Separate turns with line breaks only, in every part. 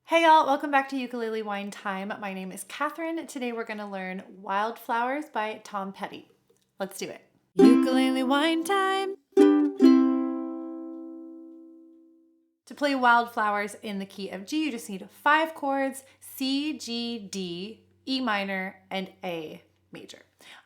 Hey y'all, welcome back to Ukulele Wine Time. My name is Catherine. Today we're going to learn Wildflowers by Tom Petty. Let's do it. Ukulele Wine Time. To play Wildflowers in the key of G, you just need 5 chords: C, G, D, E minor, and A major.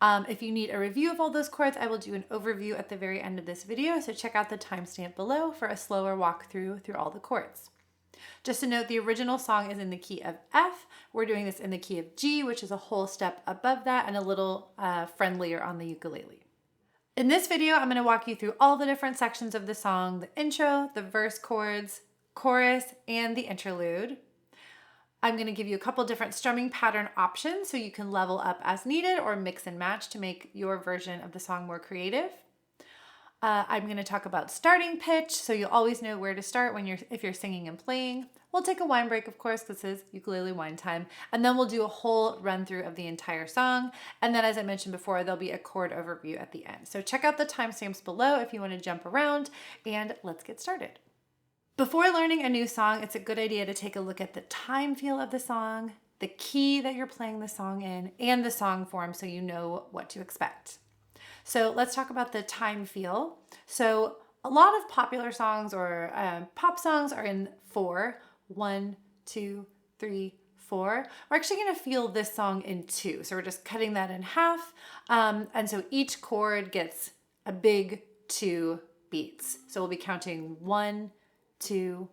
If you need a review of all those chords, I will do an overview at the very end of this video, so check out the timestamp below for a slower walkthrough through all the chords. Just to note, the original song is in the key of F. We're doing this in the key of G, which is a whole step above that and a little friendlier on the ukulele. In this video, I'm going to walk you through all the different sections of the song: the intro, the verse chords, chorus, and the interlude. I'm going to give you a couple different strumming pattern options so you can level up as needed or mix and match to make your version of the song more creative. I'm going to talk about starting pitch, so you'll always know where to start if you're singing and playing. We'll take a wine break, of course. This is Ukulele Wine Time. And then we'll do a whole run through of the entire song. And then, as I mentioned before, there'll be a chord overview at the end. So check out the timestamps below if you want to jump around, and let's get started. Before learning a new song, it's a good idea to take a look at the time feel of the song, the key that you're playing the song in, and the song form so you know what to expect. So let's talk about the time feel. So a lot of popular songs or pop songs are in 4. 1, 2, 3, 4. We're actually going to feel this song in 2. So we're just cutting that in half. And so each chord gets a big 2 beats. So we'll be counting 1, 2,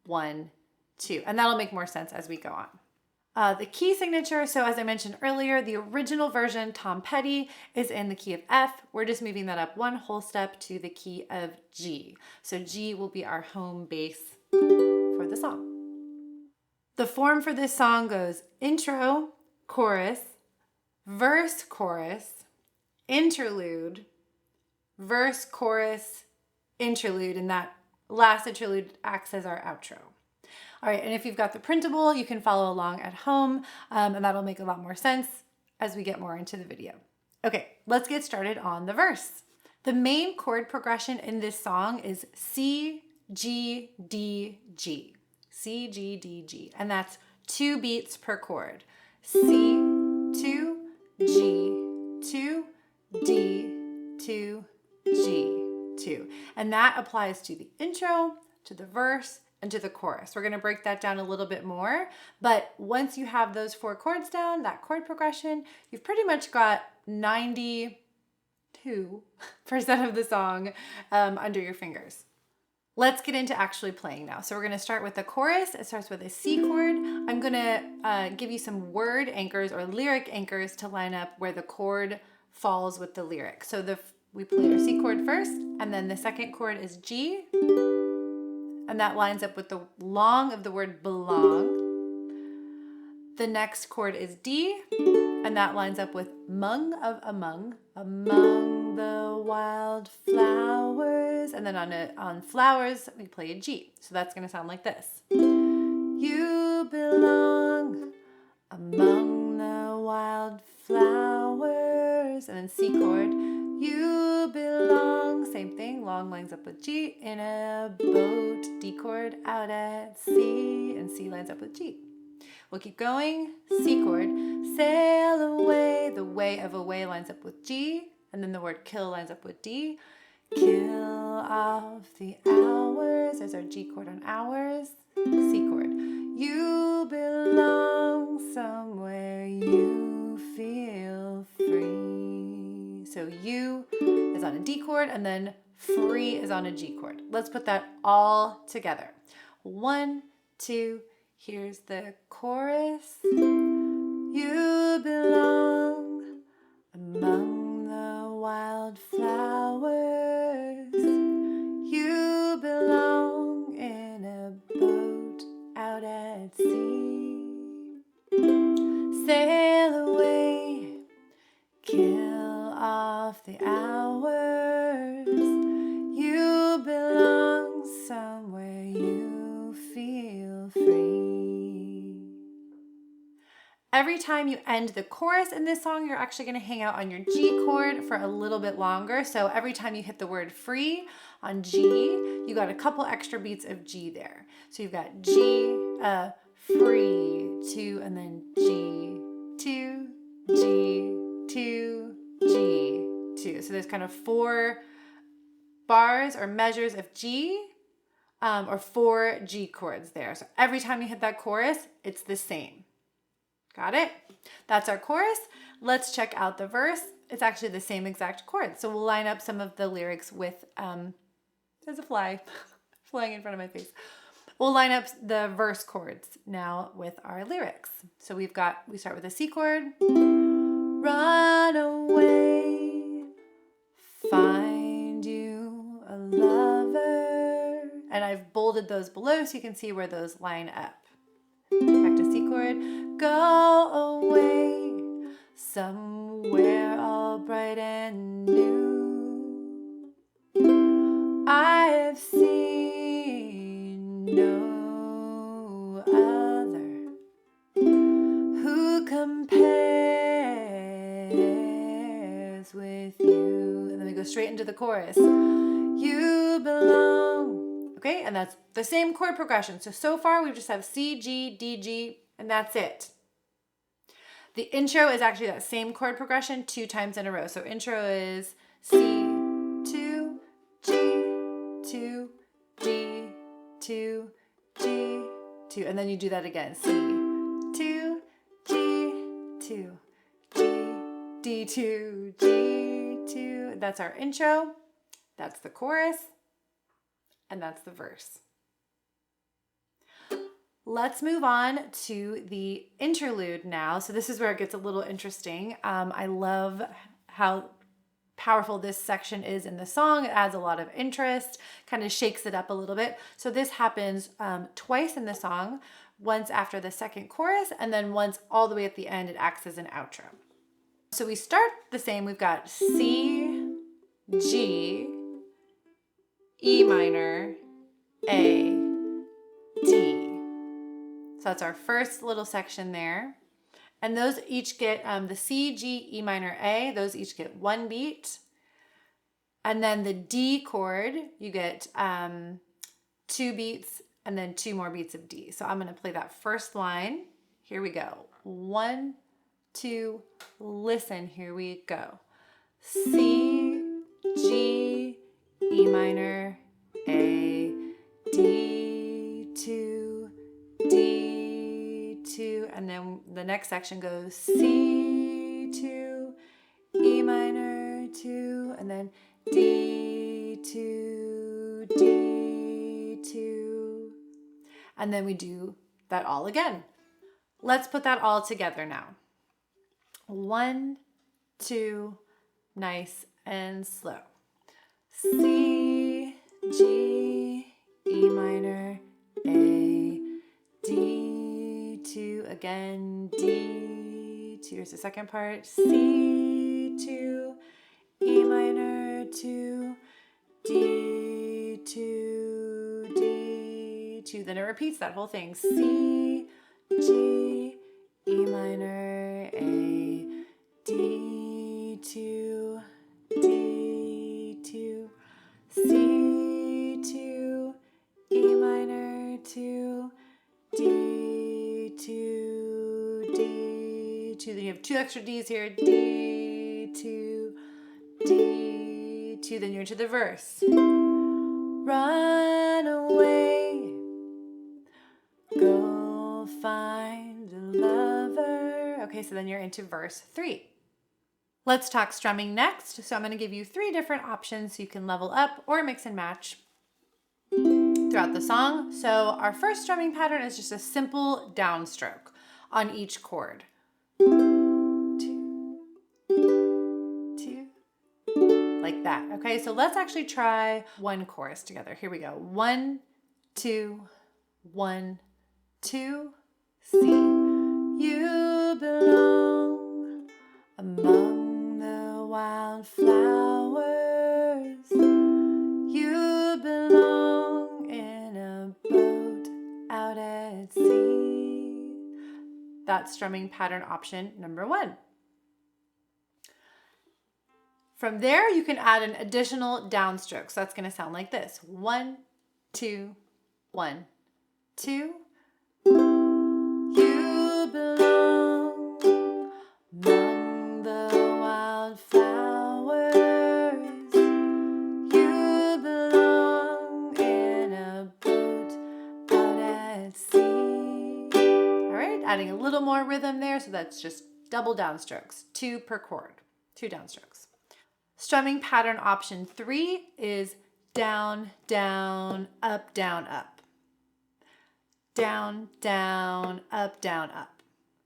1, 2. And that'll make more sense as we go on. The key signature, so as I mentioned earlier, the original version, Tom Petty, is in the key of F. We're just moving that up one whole step to the key of G. So G will be our home base for the song. The form for this song goes intro, chorus, verse, chorus, interlude, verse, chorus, interlude, and that last interlude acts as our outro. All right, and if you've got the printable, you can follow along at home, and that'll make a lot more sense as we get more into the video. Okay, let's get started on the verse. The main chord progression in this song is C, G, D, G. C, G, D, G, and that's 2 beats per chord. C, 2, G, 2, D, 2, G, 2. And that applies to the intro, to the verse, and to the chorus. We're going to break that down a little bit more, but once you have those 4 chords down, that chord progression, you've pretty much got 92% of the song under your fingers. Let's get into actually playing now. So we're going to start with the chorus. It starts with a C chord. I'm going to give you some word anchors or lyric anchors to line up where the chord falls with the lyric. So we play our C chord first, and then the second chord is G, and that lines up with the long of the word belong. The next chord is D, and that lines up with mung of among the wildflowers. And then on flowers, we play a G. So that's going to sound like this. You belong among the wildflowers. And then C chord. You belong, same thing, long lines up with G, in a boat, D chord, out at sea, and C lines up with G. We'll keep going, C chord, sail away, the way of away lines up with G, and then the word kill lines up with D. Kill off the hours, there's our G chord on hours, C chord. You belong somewhere you feel free. So you is on a D chord, and then free is on a G chord. Let's put that all together. 1, 2, here's the chorus. You belong among the wildflowers. You belong in a boat out at sea. Sail away, kill off the hours. You belong somewhere you feel free. Every time you end the chorus in this song, you're actually going to hang out on your G chord for a little bit longer. So every time you hit the word free on G, you got a couple extra beats of G there. So you've got G, free, 2, and then G, 2, G, 2, G, 2. So there's kind of 4 bars or measures of G, or 4 G chords there. So every time you hit that chorus, it's the same. Got it? That's our chorus. Let's check out the verse. It's actually the same exact chord. So we'll line up some of the lyrics with, there's a fly flying in front of my face. We'll line up the verse chords now with our lyrics. So we start with a C chord. Run away, find you a lover. And I've bolded those below so you can see where those line up. Back to C chord. Go away, somewhere all bright and new. I have seen no other who compares with you. And then we go straight into the chorus. You belong. Okay, and that's the same chord progression. So far we just have C, G, D, G, and that's it. The intro is actually that same chord progression 2 times in a row. So intro is C, 2, G, 2, G, 2, G, 2. And then you do that again. C, 2, G, 2, G, D2, G2. That's our intro. That's the chorus. And that's the verse. Let's move on to the interlude now. So this is where it gets a little interesting. I love how powerful this section is in the song. It adds a lot of interest, kind of shakes it up a little bit. So this happens twice in the song, once after the second chorus, and then once all the way at the end, it acts as an outro. So we start the same. We've got C, G, E minor, A, D. So that's our first little section there. And those each get the C, G, E minor, A, those each get 1 beat. And then the D chord, you get 2 beats and then 2 more beats of D. So I'm going to play that first line. Here we go. 1, 2, listen. Here we go. C, G, E minor, A, D, 2, D2, and then the next section goes C2, E minor 2, and then D2, D2, and then we do that all again. Let's put that all together now. 1, 2, nice and slow. C, G, E minor, A, D2, again, D2. Here's the second part. C2, E minor 2, D2, D2. Then it repeats that whole thing. C, G, E minor, A, D2, D2, C2, E minor 2, D2, D2. Then you have 2 extra Ds here. D2, D2. Then you're into the verse. Run away, go find a lover. Okay, so then you're into verse 3. Let's talk strumming next. So I'm going to give you 3 different options so you can level up or mix and match throughout the song. So our first strumming pattern is just a simple downstroke on each chord. 2, 2, like that. Okay, so let's actually try one chorus together. Here we go. 1, 2, 1, 2, C. You belong among the wildflowers. You belong in a boat out at sea. That's strumming pattern option number 1. From there, you can add an additional downstroke. So that's going to sound like this. 1, 2, 1, 2. adding a little more rhythm there, so that's just double downstrokes, 2 per chord, 2 downstrokes. Strumming pattern option 3 is down, down, up, down, up. Down, down, up, down, up.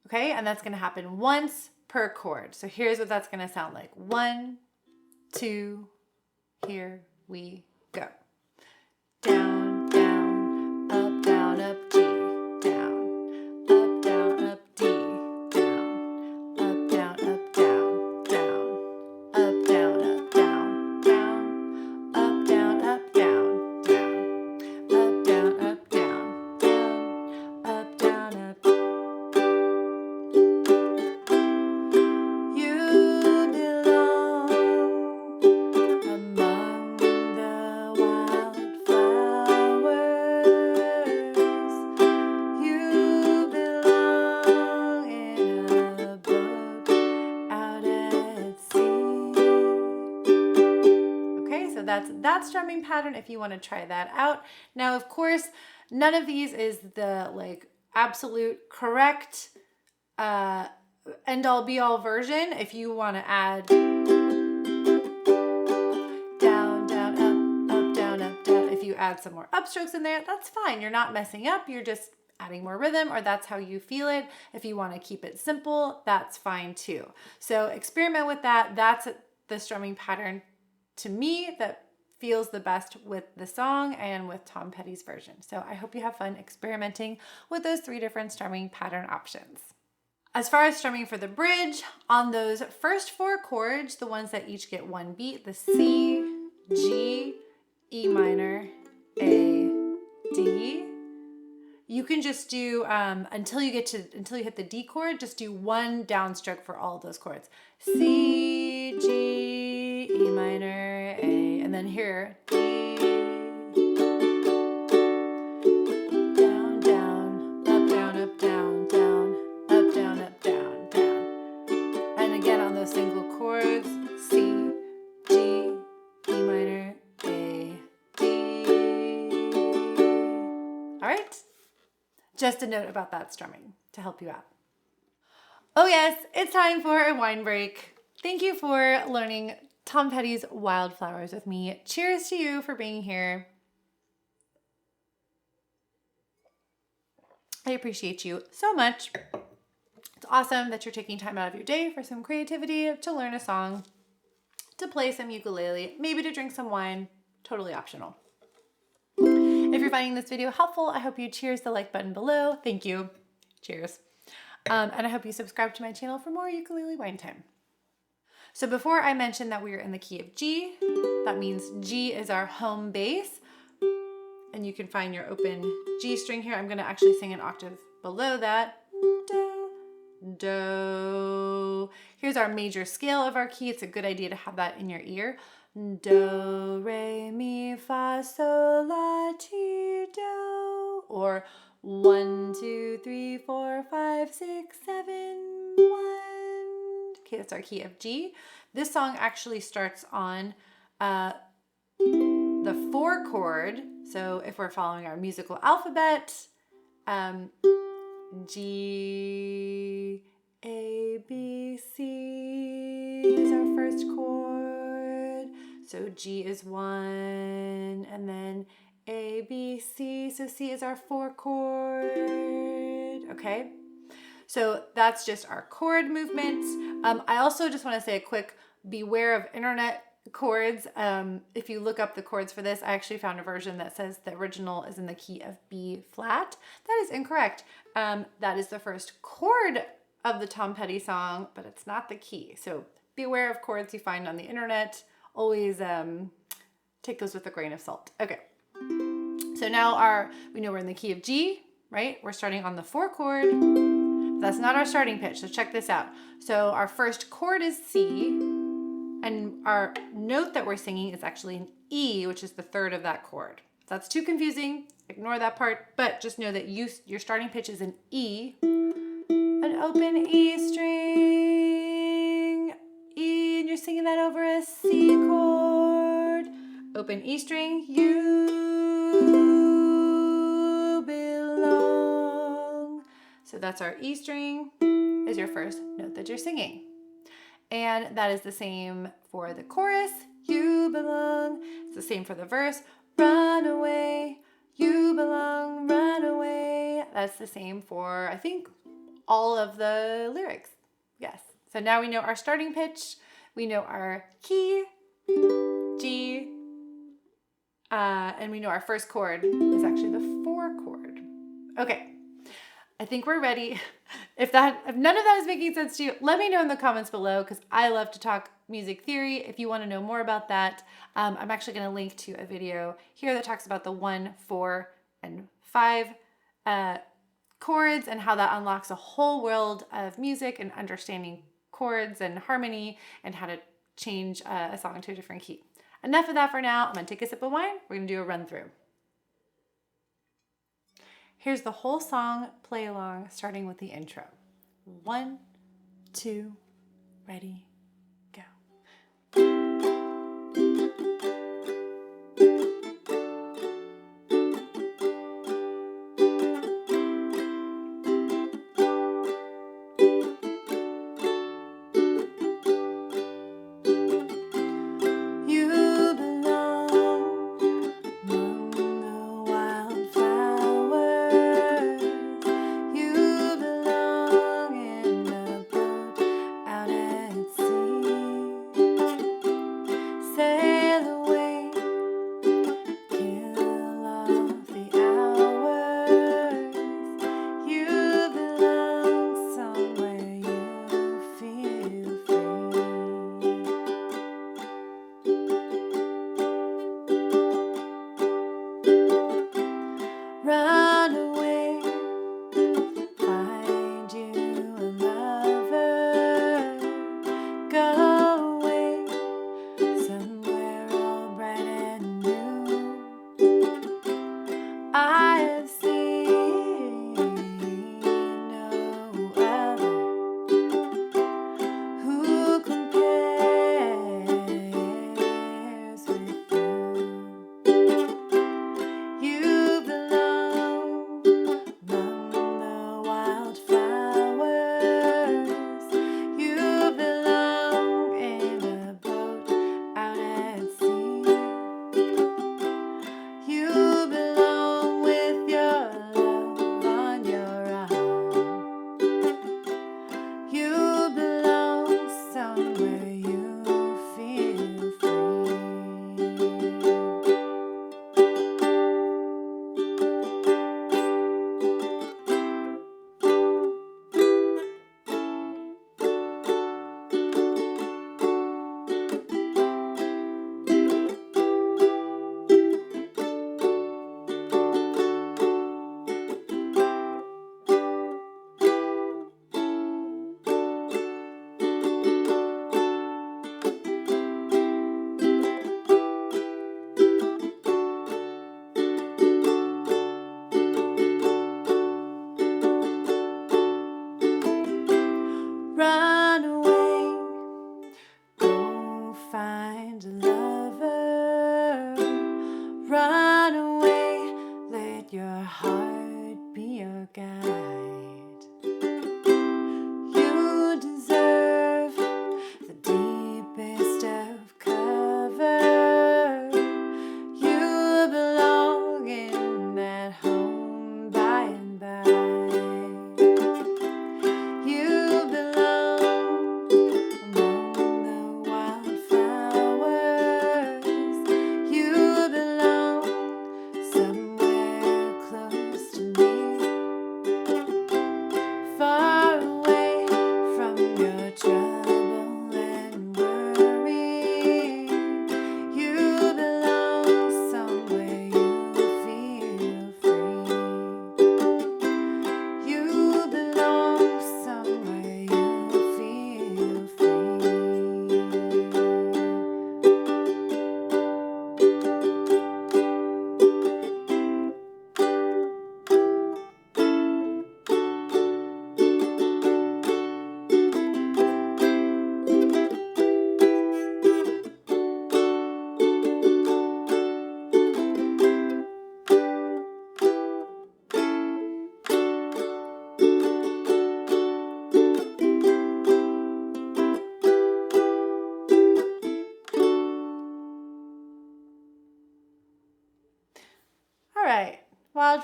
Okay, and that's gonna happen once per chord. So here's what that's gonna sound like. 1, 2, here we go. Down, down, up, G, down, up, D, down, up, down, down, down, up, down, down, down, up, down, down, down, up, down, down, down, up, down, up. You belong among the wildflowers. You belong in a boat out at sea. Okay, so that's that strumming pattern if you want to try that out. Now, of course, none of these is the like absolute correct end all be all version. If you want to add down, down, up, down, down, if you add some more upstrokes in there, that's fine. You're not messing up. You're just adding more rhythm, or that's how you feel it. If you want to keep it simple, that's fine too. So experiment with that. That's the strumming pattern to me that feels the best with the song and with Tom Petty's version. So I hope you have fun experimenting with those 3 different strumming pattern options. As far as strumming for the bridge, on those first 4 chords, the ones that each get 1 beat, the C, G, E minor, A, D, you can just do, until you hit the D chord, just do 1 downstroke for all of those chords. C, G, E minor, A, and then here, D, down, down, up, down, up, down, down, up, down, up, down, down. And again on those single chords, C, G, E minor, A, D. All right? Just a note about that strumming to help you out. Oh yes, it's time for a wine break. Thank you for learning Tom Petty's Wildflowers with me. Cheers to you for being here. I appreciate you so much. It's awesome that you're taking time out of your day for some creativity, to learn a song, to play some ukulele, maybe to drink some wine, totally optional. If you're finding this video helpful, I hope you cheers the like button below. Thank you. Cheers. And I hope you subscribe to my channel for more ukulele wine time. So before I mentioned that we are in the key of G, that means G is our home bass. And you can find your open G string here. I'm going to actually sing an octave below that. Do, do. Here's our major scale of our key. It's a good idea to have that in your ear. Do, re, mi, fa, sol, la, ti, do. Or 1, 2, 3, 4, 5, 6, 7, 1. Okay, that's our key of G. This song actually starts on the 4 chord. So if we're following our musical alphabet, G, A, B, C is our first chord. So G is 1, and then A, B, C. So C is our 4 chord. Okay. So that's just our chord movements. I also just want to say a quick beware of internet chords. If you look up the chords for this, I actually found a version that says the original is in the key of B flat. That is incorrect. That is the first chord of the Tom Petty song, but it's not the key. So beware of chords you find on the internet. Always take those with a grain of salt. Okay. So now we know we're in the key of G, right? We're starting on the 4 chord. That's not our starting pitch, so check this out. So our first chord is C, and our note that we're singing is actually an E, which is the 3rd of that chord. If that's too confusing, ignore that part, but just know that your starting pitch is an E, an open E string, E, and you're singing that over a C chord, open E string, you belong. So that's our E string is your first note that you're singing. And that is the same for the chorus, you belong. It's the same for the verse, run away, you belong, run away. That's the same for, I think, all of the lyrics. Yes. So now we know our starting pitch, we know our key, G, and we know our first chord is actually the 4 chord. Okay, I think we're ready. If none of that is making sense to you, let me know in the comments below, because I love to talk music theory. If you want to know more about that, I'm actually going to link to a video here that talks about the 1, 4, and 5 chords and how that unlocks a whole world of music and understanding chords and harmony and how to change a song to a different key. Enough of that for now. I'm going to take a sip of wine. We're going to do a run through. Here's the whole song play along, starting with the intro. 1, 2, ready, go.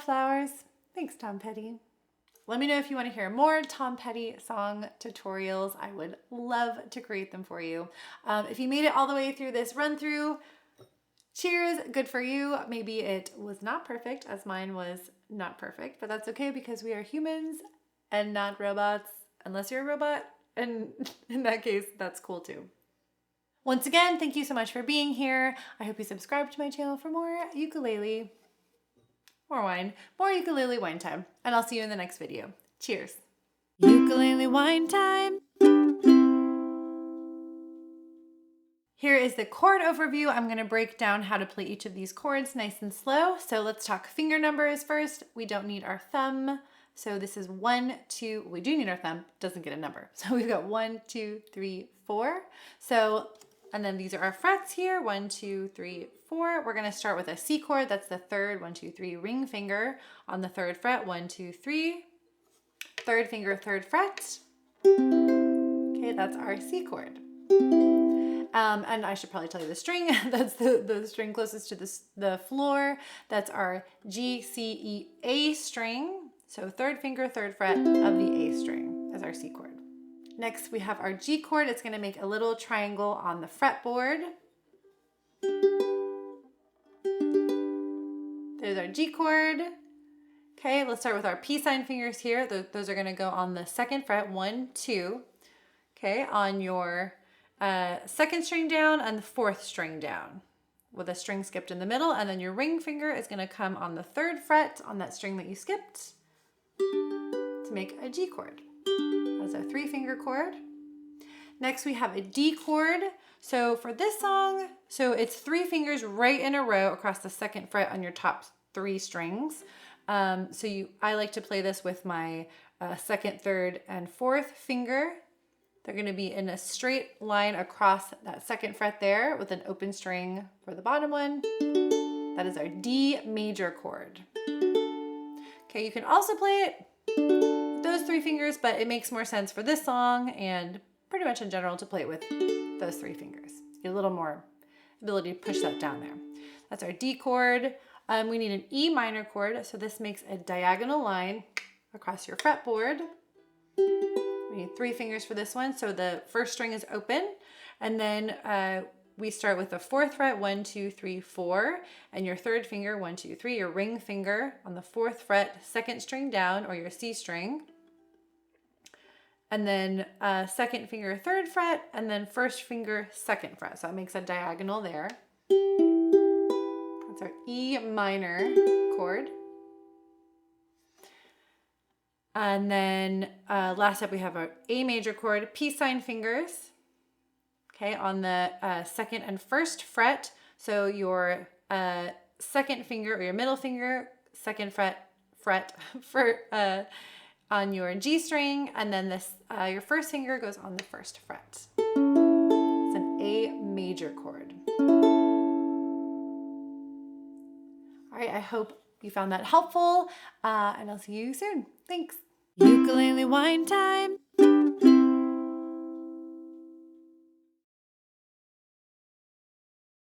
Wildflowers. Thanks, Tom Petty. Let me know if you want to hear more Tom Petty song tutorials. I would love to create them for you. If you made it all the way through this run through, cheers, good for you. Maybe it was not perfect, as mine was not perfect, but that's okay because we are humans and not robots, unless you're a robot, and in that case, that's cool too. Once again, thank you so much for being here. I hope you subscribe to my channel for more ukulele, more wine, more ukulele wine time, and I'll see you in the next video. Cheers. Ukulele wine time. Here is the chord overview. I'm going to break down how to play each of these chords nice and slow. So let's talk finger numbers first. We don't need our thumb. So this is 1, 2, we do need our thumb, doesn't get a number. So we've got 1, 2, 3, 4. So, and then these are our frets here, 1, 2, 3, 4. We're gonna start with a C chord, that's the third 1, 2, 3 ring finger on the 3rd fret, 1, 2, 3. Third finger, 3rd fret. Okay, that's our C chord. And I should probably tell you the string. That's the string closest to the floor. That's our G, C, E, A string. So 3rd finger, 3rd fret of the A string as our C chord. Next, we have our G chord. It's going to make a little triangle on the fretboard. There's our G chord. Okay, let's start with our P sign fingers here. Those are going to go on the 2nd fret, 1, 2. Okay, on your 2nd string down and the 4th string down with a string skipped in the middle. And then your ring finger is going to come on the 3rd fret on that string that you skipped to make a G chord. That's a 3-finger chord. Next we have a D chord. So for this song, so it's 3 fingers right in a row across the 2nd fret on your top 3 strings. I like to play this with my 2nd, 3rd, and 4th finger. They're going to be in a straight line across that 2nd fret there with an open string for the bottom one. That is our D major chord. Okay, you can also play it with those 3 fingers, but it makes more sense for this song and pretty much in general to play it with those 3 fingers. You get a little more ability to push that down there. That's our D chord. We need an E minor chord, so this makes a diagonal line across your fretboard. We need 3 fingers for this one, so the 1st string is open, and then we start with the 4th fret, 1, 2, 3, 4, and your 3rd finger, 1, 2, 3, your ring finger on the 4th fret, 2nd string down, or your C string, and then 2nd finger, 3rd fret, and then 1st finger, 2nd fret. So that makes a diagonal there. That's our E minor chord. And then last up we have our A major chord, P sign fingers. Okay, on the 2nd and 1st fret. So your 2nd finger or your middle finger, 2nd fret for on your G string, and then this your 1st finger goes on the 1st fret. It's an A major chord. All right, I hope you found that helpful, and I'll see you soon. Thanks. Ukulele wine time.